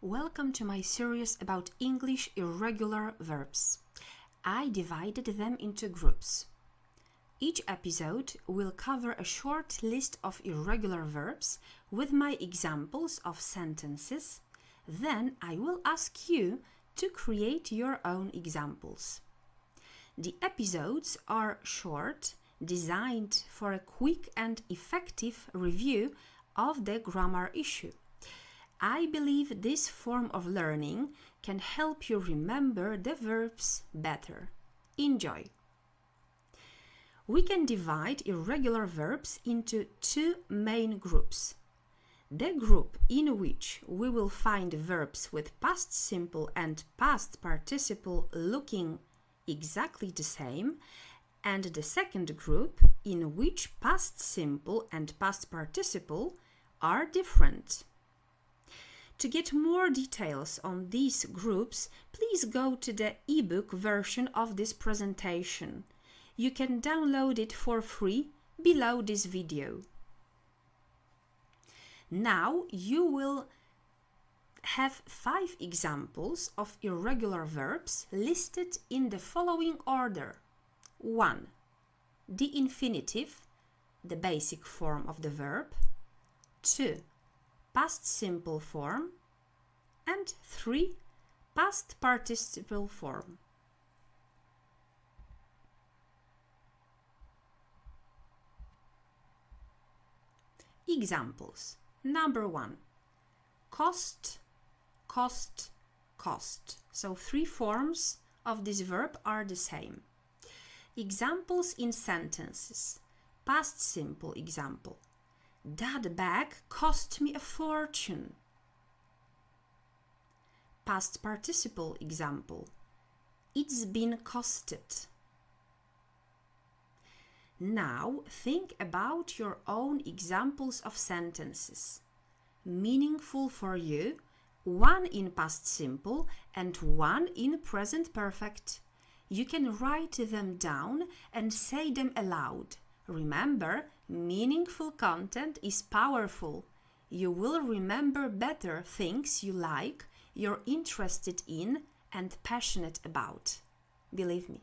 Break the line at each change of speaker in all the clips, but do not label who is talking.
Welcome to my series about English irregular verbs. I divided them into groups. Each episode will cover a short list of irregular verbs with my examples of sentences. Then I will ask you to create your own examples. The episodes are short, designed for a quick and effective review of the grammar issue. I believe this form of learning can help you remember the verbs better. Enjoy! We can divide irregular verbs into two main groups. The group in which we will find verbs with past simple and past participle looking exactly the same, and the second group in which past simple and past participle are different. To get more details on these groups, please go to the ebook version of this presentation. You can download it for free below this video. Now you will have 5 examples of irregular verbs listed in the following order. 1. The infinitive, the basic form of the verb. 2. Past simple form, and 3. Past participle form. Examples. Number 1. Cost, cost, cost. So 3 forms of this verb are the same. Examples in sentences. Past simple example. That bag cost me a fortune. Past participle example. It's been costed. Now think about your own examples of sentences. Meaningful for you, one in past simple and one in present perfect. You can write them down and say them aloud. Remember, meaningful content is powerful. You will remember better things you like, you're interested in, and passionate about. Believe me.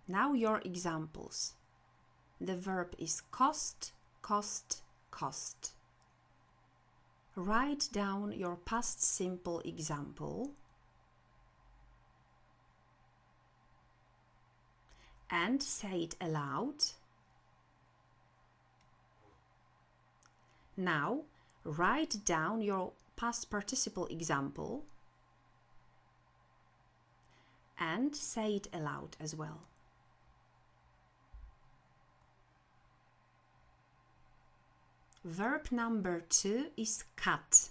Now your examples. The verb is cost, cost, cost. Write down your past simple example and say it aloud. Now, write down your past participle example and say it aloud as well. Verb number 2 is cut.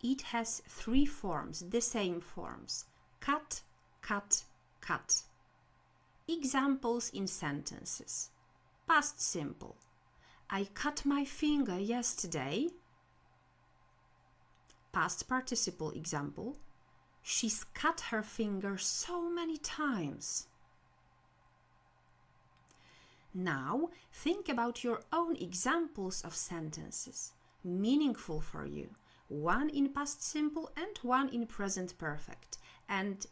It has 3 forms, the same forms. Cut, cut, cut. Examples in sentences. Past simple. I cut my finger yesterday. Past participle example. She's cut her finger so many times. Now think about your own examples of sentences, meaningful for you. One in past simple and one in present perfect. And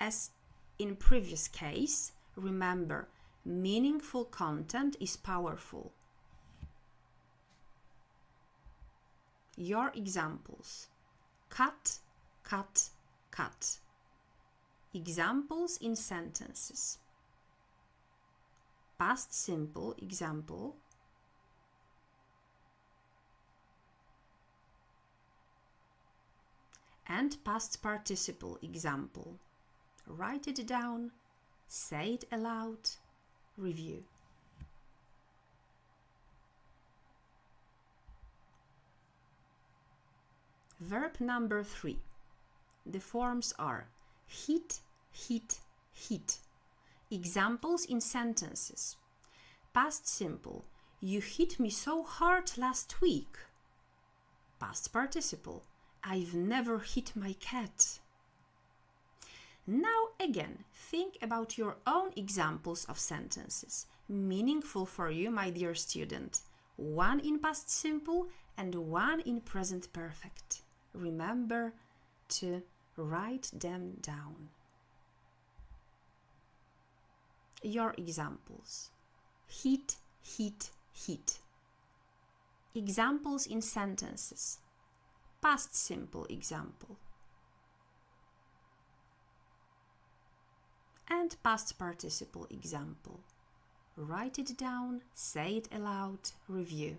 as in previous case, remember, meaningful content is powerful. Your examples. Cut, cut, cut. Examples in sentences. Past simple example. And past participle example. Write it down. Say it aloud. Review. Verb number 3. The forms are hit, hit, hit. Examples in sentences. Past simple. You hit me so hard last week. Past participle. I've never hit my cat. Now again, think about your own examples of sentences, meaningful for you, my dear student. one in past simple and one in present perfect. Remember to write them down. Your examples: heat, heat, heat. Examples in sentences: past simple example and past participle example. Write it down, say it aloud, review.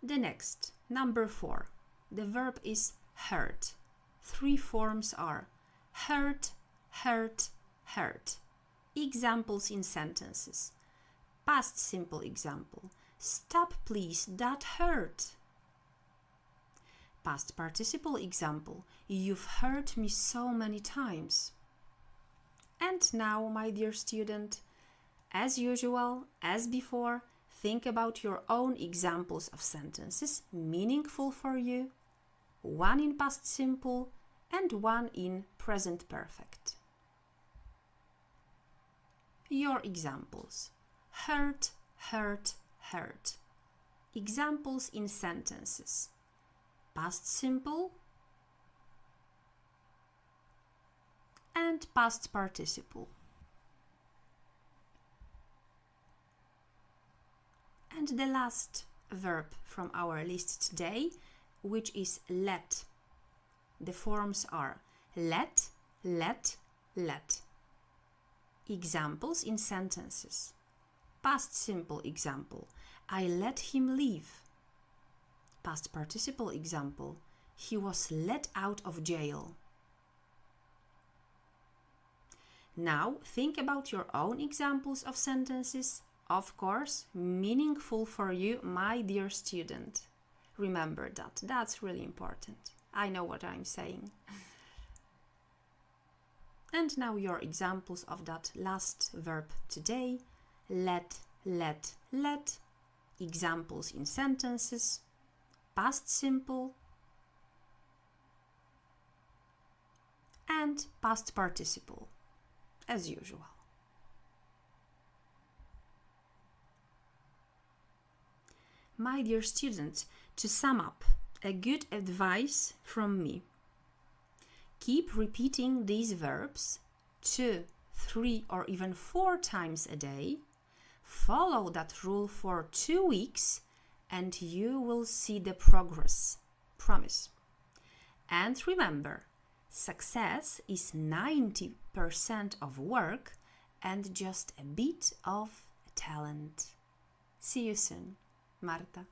The next, number 4. The verb is hurt. 3 forms are hurt, hurt, hurt. Examples in sentences: past simple example: stop please, that hurt. Past participle example: you've hurt me so many times. And now, my dear student, as usual, as before, think about your own examples of sentences meaningful for you, one in past simple and one in present perfect. Your examples: hurt, hurt, hurt. Examples in sentences: past simple and past participle. And the last verb from our list today, which is let. The forms are let, let, let. Examples in sentences: past simple example: I let him leave. Past participle example: he was let out of jail. Now think about your own examples of sentences, of course, meaningful for you, my dear student. Remember that, that's really important. I know what I'm saying. And now your examples of that last verb today: let, let, let. Examples in sentences: past simple and past participle, as usual. My dear student, to sum up, a good advice from me: keep repeating these verbs 2, 3 or even 4 times a day. Follow that rule for 2 weeks and you will see the progress. Promise. And remember, success is 90% of work and just a bit of talent. See you soon. Marta.